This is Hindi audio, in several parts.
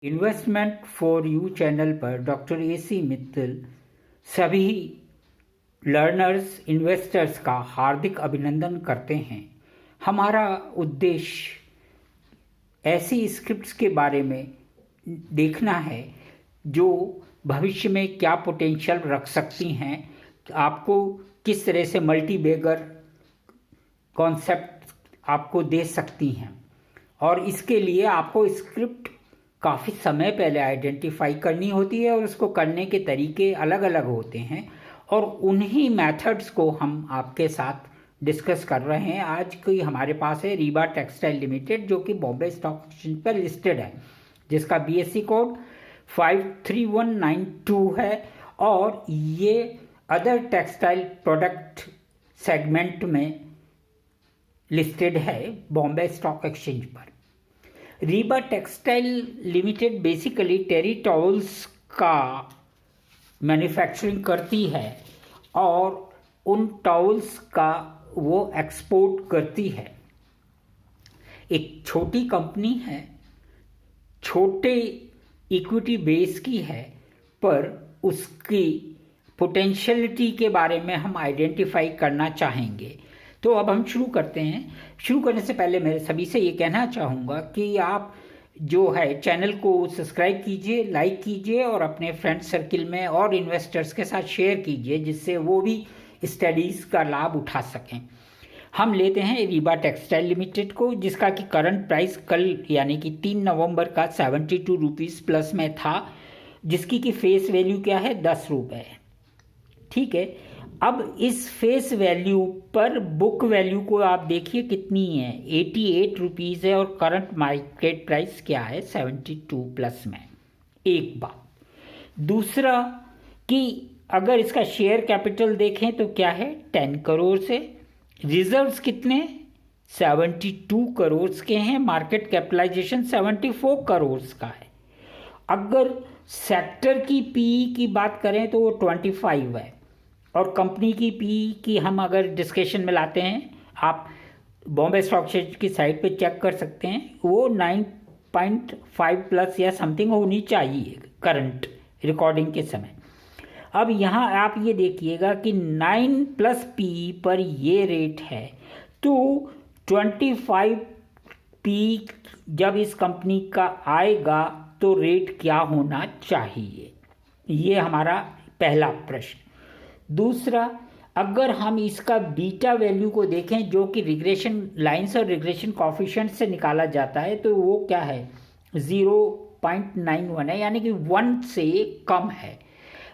इन्वेस्टमेंट फॉर यू चैनल पर डॉक्टर AC मित्तल सभी लर्नर्स इन्वेस्टर्स का हार्दिक अभिनंदन करते हैं। हमारा उद्देश्य ऐसी स्क्रिप्ट्स के बारे में देखना है जो भविष्य में क्या पोटेंशियल रख सकती हैं, आपको किस तरह से मल्टी बैगर कॉन्सेप्ट आपको दे सकती हैं, और इसके लिए आपको स्क्रिप्ट काफ़ी समय पहले आइडेंटिफाई करनी होती है और उसको करने के तरीके अलग अलग होते हैं, और उन्हीं मेथड्स को हम आपके साथ डिस्कस कर रहे हैं। आज की हमारे पास है रीबा टेक्सटाइल लिमिटेड, जो कि बॉम्बे स्टॉक एक्सचेंज पर लिस्टेड है, जिसका BSE कोड 53192 है, और ये अदर टेक्सटाइल प्रोडक्ट सेगमेंट में लिस्टेड है बॉम्बे स्टॉक एक्सचेंज पर। रीबा टेक्सटाइल लिमिटेड बेसिकली टेरी टॉवल्स का मैन्युफैक्चरिंग करती है और उन टॉवल्स का वो एक्सपोर्ट करती है। एक छोटी कंपनी है, छोटे इक्विटी बेस की है, पर उसकी पोटेंशियलिटी के बारे में हम आइडेंटिफाई करना चाहेंगे। तो अब हम शुरू करते हैं। शुरू करने से पहले मैं सभी से ये कहना चाहूँगा कि आप जो है चैनल को सब्सक्राइब कीजिए, लाइक कीजिए और अपने फ्रेंड सर्किल में और इन्वेस्टर्स के साथ शेयर कीजिए, जिससे वो भी स्टडीज़ का लाभ उठा सकें। हम लेते हैं रीबा टेक्सटाइल लिमिटेड को, जिसका कि करंट प्राइस कल यानी कि 3 नवंबर का 72 रुपीज़ प्लस में था, जिसकी कि फेस वैल्यू क्या है, 10 रुपये। ठीक है, अब इस फेस वैल्यू पर बुक वैल्यू को आप देखिए कितनी है, 88 रुपीज़ है, और करंट मार्केट प्राइस क्या है, 72 प्लस में। एक बात। दूसरा कि अगर इसका शेयर कैपिटल देखें तो क्या है, 10 करोड़ से। रिजर्व्स कितने, 72 करोड़ के हैं। मार्केट कैपिटलाइजेशन 74 करोड़ का है। अगर सेक्टर की PE की बात करें तो वो 25 है, और कंपनी की PE की हम अगर डिस्कशन में लाते हैं, आप बॉम्बे स्टॉक एक्सचेंज की साइट पे चेक कर सकते हैं, वो 9.5 प्लस या समथिंग होनी चाहिए करंट रिकॉर्डिंग के समय। अब यहाँ आप ये देखिएगा कि 9+ PE पर ये रेट है, तो 25 PE जब इस कंपनी का आएगा तो रेट क्या होना चाहिए, ये हमारा पहला प्रश्न। दूसरा, अगर हम इसका बीटा वैल्यू को देखें, जो कि रिग्रेशन लाइंस और रिग्रेशन कॉफिशिएंट से निकाला जाता है, तो वो क्या है, 0.91 है, यानी कि 1 से कम है।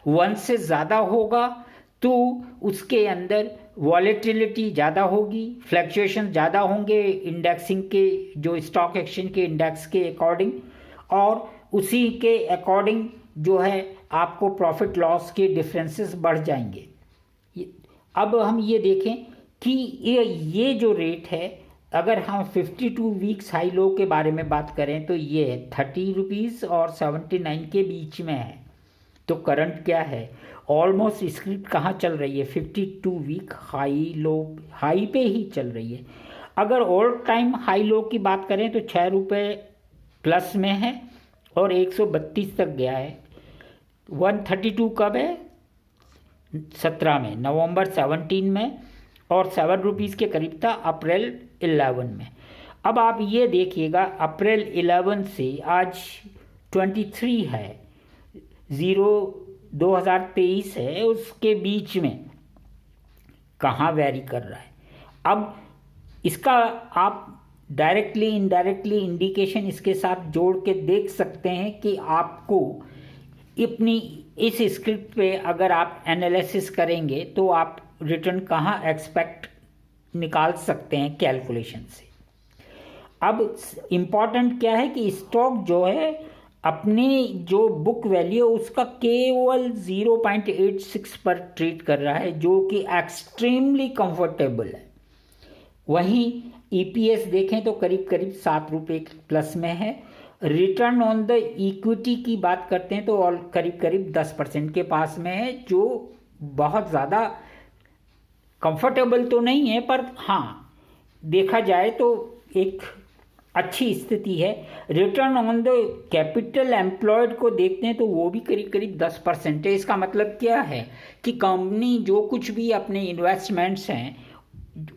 1 से ज़्यादा होगा तो उसके अंदर वॉलेटिलिटी ज़्यादा होगी, फ्लक्चुएशन ज़्यादा होंगे इंडेक्सिंग के, जो स्टॉक एक्सचेंज के इंडेक्स के अकॉर्डिंग, और उसी के अकॉर्डिंग जो है आपको प्रॉफिट लॉस के डिफरेंसेस बढ़ जाएंगे। अब हम ये देखें कि ये जो रेट है, अगर हम 52 वीक्स हाई लो के बारे में बात करें तो ये है 30 रुपीज़ और 79 के बीच में है। तो करंट क्या है, ऑलमोस्ट स्क्रिप्ट कहाँ चल रही है, 52 वीक हाई लो, हाई पे ही चल रही है। अगर ऑल टाइम हाई लो की बात करें तो 6 रुपये प्लस में है और 132 तक गया है। 132 कब है, 17 में, नवंबर 17 में, और 7 रुपीज़ के करीब था अप्रैल 11 में। अब आप ये देखिएगा, अप्रैल 11 से आज 23 है, 2023 है, उसके बीच में कहाँ वैरी कर रहा है। अब इसका आप डायरेक्टली इनडायरेक्टली इंडिकेशन इसके साथ जोड़ के देख सकते हैं कि आपको अपनी इस स्क्रिप्ट पे अगर आप एनालिसिस करेंगे तो आप रिटर्न कहाँ एक्सपेक्ट निकाल सकते हैं कैलकुलेशन से। अब इम्पॉर्टेंट क्या है कि स्टॉक जो है अपनी जो बुक वैल्यू है उसका केवल 0.86 पर ट्रेड कर रहा है, जो कि एक्सट्रीमली कंफर्टेबल है। वहीं EPS देखें तो करीब करीब 7 रुपये प्लस में है। रिटर्न ऑन द इक्विटी की बात करते हैं तो और करीब करीब 10% के पास में है, जो बहुत ज़्यादा कंफर्टेबल तो नहीं है, पर हाँ देखा जाए तो एक अच्छी स्थिति है। Return on the capital employed को देखते हैं तो वो भी करीब करीब 10% है। इसका मतलब क्या है कि कंपनी जो कुछ भी अपने इन्वेस्टमेंट्स हैं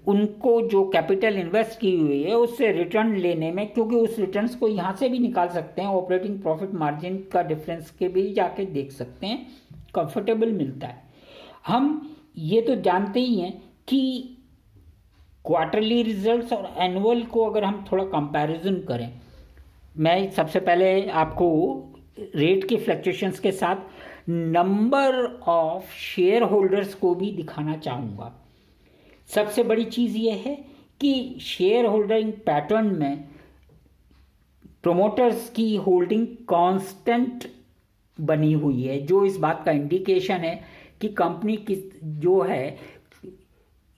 उनको जो कैपिटल इन्वेस्ट की हुई है उससे रिटर्न लेने में, क्योंकि उस रिटर्न्स को यहाँ से भी निकाल सकते हैं, ऑपरेटिंग प्रॉफिट मार्जिन का डिफरेंस के भी जाके देख सकते हैं, कंफर्टेबल मिलता है। हम ये तो जानते ही हैं कि क्वार्टरली रिजल्ट्स और एनुअल को अगर हम थोड़ा कंपैरिजन करें, मैं सबसे पहले आपको रेट के फ्लक्चुएशंस के साथ नंबर ऑफ शेयर होल्डर्स को भी दिखाना चाहूँगा। सबसे बड़ी चीज़ ये है कि शेयर होल्डिंग पैटर्न में प्रोमोटर्स की होल्डिंग कांस्टेंट बनी हुई है, जो इस बात का इंडिकेशन है कि कंपनी की जो है,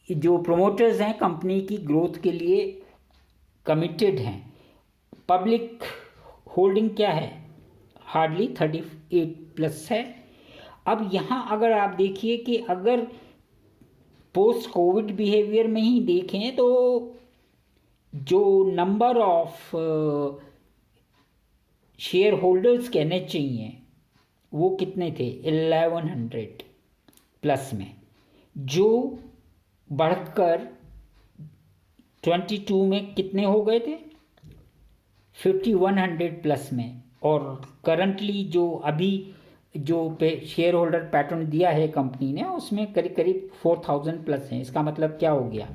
जो प्रोमोटर्स हैं कंपनी की ग्रोथ के लिए कमिटेड हैं। पब्लिक होल्डिंग क्या है, हार्डली 38+ है। अब यहाँ अगर आप देखिए कि अगर पोस्ट कोविड बिहेवियर में ही देखें तो जो नंबर ऑफ शेयर होल्डर्स कहने चाहिए वो कितने थे, 1100+ में, जो बढ़कर 22 में कितने हो गए थे, 5100+ में। और करंटली जो अभी जो शेयर होल्डर पैटर्न दिया है कंपनी ने उसमें करीब करीब 4000+ हैं। इसका मतलब क्या हो गया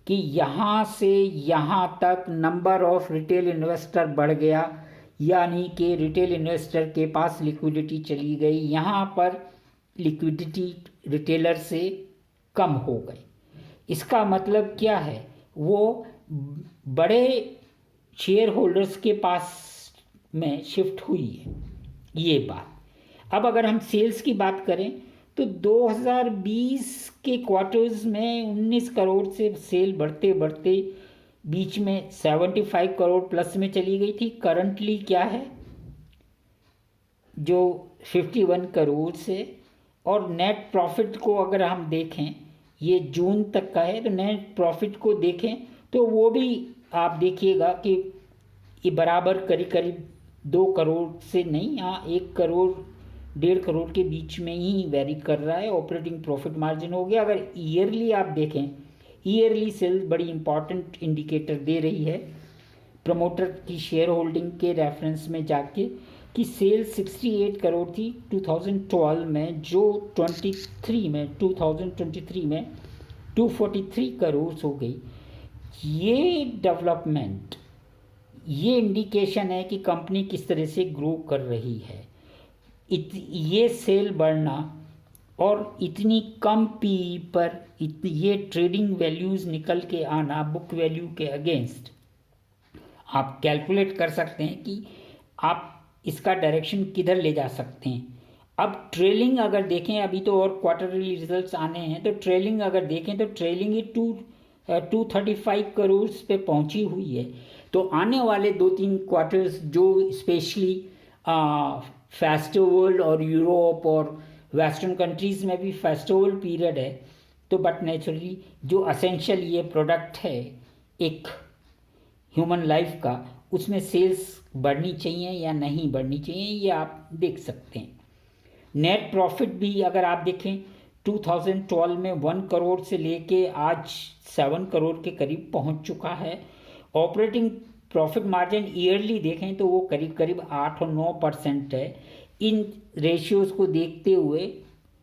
कि यहाँ से यहाँ तक नंबर ऑफ रिटेल इन्वेस्टर बढ़ गया, यानी कि रिटेल इन्वेस्टर के पास लिक्विडिटी चली गई, यहाँ पर लिक्विडिटी रिटेलर से कम हो गई। इसका मतलब क्या है, वो बड़े शेयर होल्डर्स के पास में शिफ्ट हुई है ये बात। अब अगर हम सेल्स की बात करें तो 2020 के क्वार्टर्स में 19 करोड़ से सेल बढ़ते बढ़ते बीच में 75 करोड़ प्लस में चली गई थी। करंटली क्या है, जो 51 करोड़ से, और नेट प्रॉफिट को अगर हम देखें, ये जून तक का है, तो नेट प्रॉफिट को देखें तो वो भी आप देखिएगा कि ये बराबर करीब करीब 2 करोड़ से नहीं, हाँ 1 करोड़ 1.5 करोड़ के बीच में ही वेरी कर रहा है। ऑपरेटिंग प्रॉफिट मार्जिन हो गया। अगर ईयरली आप देखें, ईयरली सेल्स बड़ी इंपॉर्टेंट इंडिकेटर दे रही है प्रमोटर की शेयर होल्डिंग के रेफरेंस में जाके, कि सेल्स 68 करोड़ थी 2012 में, जो 2023 में 243 करोड़ हो गई। ये डेवलपमेंट, ये इंडिकेशन है कि कंपनी किस तरह से ग्रो कर रही है। ये सेल बढ़ना और इतनी कम पी पर ये ट्रेडिंग वैल्यूज़ निकल के आना बुक वैल्यू के अगेंस्ट, आप कैलकुलेट कर सकते हैं कि आप इसका डायरेक्शन किधर ले जा सकते हैं। अब ट्रेलिंग अगर देखें, अभी तो और क्वार्टरली रिजल्ट्स आने हैं, तो ट्रेलिंग अगर देखें तो ट्रेलिंग ही 235 करोड़ पे पहुंची हुई है। तो आने वाले 2-3 क्वार्टर्स जो स्पेशली फेस्टिवल और यूरोप और वेस्टर्न कंट्रीज़ में भी फेस्टिवल पीरियड है, तो बट नेचुरली जो असेंशियल ये प्रोडक्ट है एक ह्यूमन लाइफ का, उसमें सेल्स बढ़नी चाहिए या नहीं बढ़नी चाहिए, ये आप देख सकते हैं। नेट प्रॉफिट भी अगर आप देखें 2012 में 1 करोड़ से लेके आज 7 करोड़ के करीब पहुंच चुका है। ऑपरेटिंग प्रॉफिट मार्जिन ईयरली देखें तो वो करीब करीब 8 और 9% है। इन रेशियोज़ को देखते हुए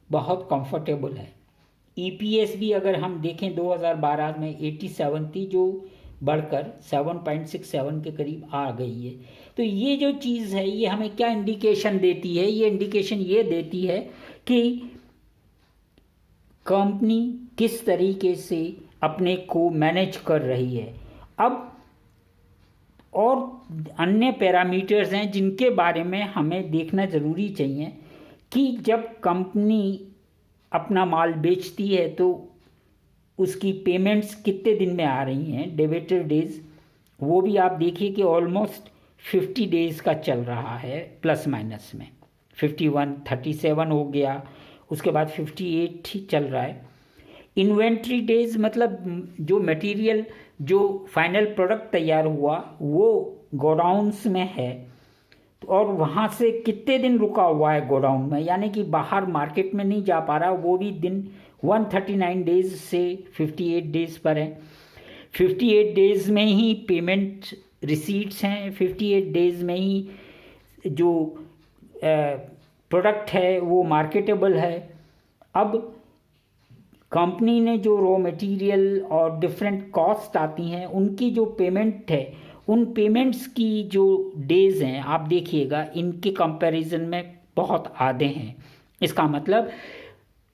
बहुत कंफर्टेबल है। ईपीएस भी अगर हम देखें 2012 में 87 थी, जो बढ़कर 7.67 के करीब आ गई है। तो ये जो चीज़ है ये हमें क्या इंडिकेशन देती है, ये इंडिकेशन ये देती है कि कंपनी किस तरीके से अपने को मैनेज कर रही है। अब और अन्य पैरामीटर्स हैं जिनके बारे में हमें देखना ज़रूरी चाहिए कि जब कंपनी अपना माल बेचती है तो उसकी पेमेंट्स कितने दिन में आ रही हैं, डेबिटर डेज, वो भी आप देखिए कि ऑलमोस्ट 50 डेज़ का चल रहा है प्लस माइनस में। 51, 37 हो गया, उसके बाद 58 ही चल रहा है। इन्वेंट्री डेज मतलब जो मटेरियल जो फाइनल प्रोडक्ट तैयार हुआ वो गोडाउन्स में है, और वहाँ से कितने दिन रुका हुआ है गोडाउन में, यानी कि बाहर मार्केट में नहीं जा पा रहा, वो भी दिन 139 डेज से 58 डेज पर है। 58 डेज में ही पेमेंट रिसीट्स हैं, 58 डेज में ही जो प्रोडक्ट है वो मार्केटेबल है। अब कंपनी ने जो रॉ मटेरियल और डिफरेंट कॉस्ट आती हैं उनकी जो पेमेंट है, उन पेमेंट्स की जो डेज़ हैं आप देखिएगा इनके कंपैरिजन में बहुत आधे हैं। इसका मतलब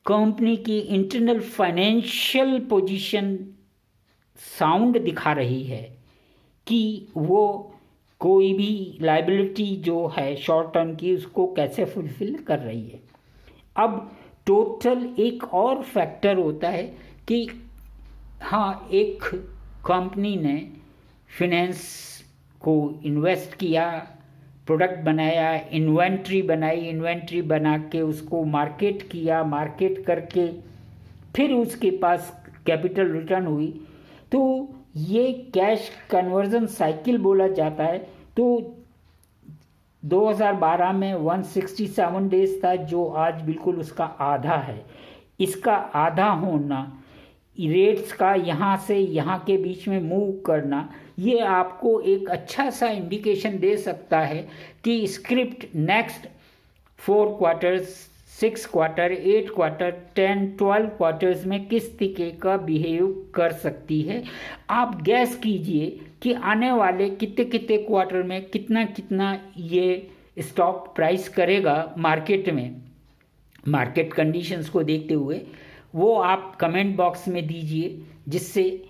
कंपनी की इंटरनल फाइनेंशियल पोजीशन साउंड दिखा रही है कि वो कोई भी लायबिलिटी जो है शॉर्ट टर्म की उसको कैसे फुलफिल कर रही है। अब टोटल एक और फैक्टर होता है कि हाँ, एक कंपनी ने फिनेंस को इन्वेस्ट किया, प्रोडक्ट बनाया, इन्वेंट्री बनाई, इन्वेंट्री बना के उसको मार्केट किया, मार्केट करके फिर उसके पास कैपिटल रिटर्न हुई, तो ये कैश कन्वर्जन साइकिल बोला जाता है। तो 2012 में 167 डेज था, जो आज बिल्कुल उसका आधा है। इसका आधा होना, रेट्स का यहाँ से यहाँ के बीच में मूव करना, ये आपको एक अच्छा सा इंडिकेशन दे सकता है कि script next 4 quarters, 6 quarter, 8 quarter, 10, 12 quarters में किस तरीके का बिहेव कर सकती है। आप गैस कीजिए कि आने वाले कितने कितने क्वार्टर में कितना कितना ये स्टॉक प्राइस करेगा मार्केट में, मार्केट कंडीशंस को देखते हुए। वो आप कमेंट बॉक्स में दीजिए, जिससे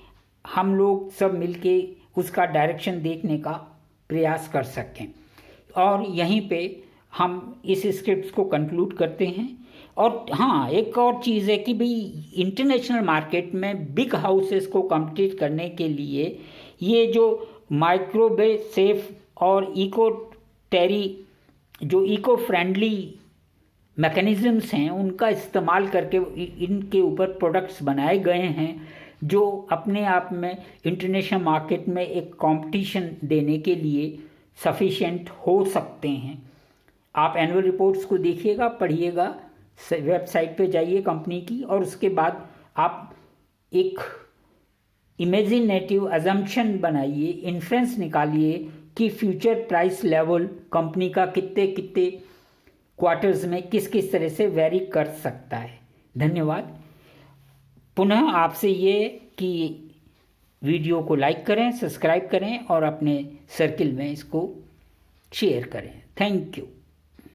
हम लोग सब मिलके उसका डायरेक्शन देखने का प्रयास कर सकें। और यहीं पे हम इस स्क्रिप्ट को कंक्लूड करते हैं। और हाँ, एक और चीज़ है कि भाई इंटरनेशनल मार्केट में बिग हाउसेस को कम्पीट करने के लिए ये जो माइक्रोवेव सेफ और इको फ्रेंडली मैकेनिज़म्स हैं उनका इस्तेमाल करके इनके ऊपर प्रोडक्ट्स बनाए गए हैं, जो अपने आप में इंटरनेशनल मार्केट में एक कंपटीशन देने के लिए सफिशिएंट हो सकते हैं। आप एनुअल रिपोर्ट्स को देखिएगा, पढ़िएगा, वेबसाइट पे जाइए कंपनी की, और उसके बाद आप एक इमेजिनेटिव अजम्पशन बनाइए, इन्फ्रेंस निकालिए कि फ्यूचर प्राइस लेवल कंपनी का कितने कितने क्वार्टर्स में किस किस तरह से वेरी कर सकता है। धन्यवाद। पुनः आपसे ये कि वीडियो को लाइक करें, सब्सक्राइब करें और अपने सर्किल में इसको शेयर करें। Thank you.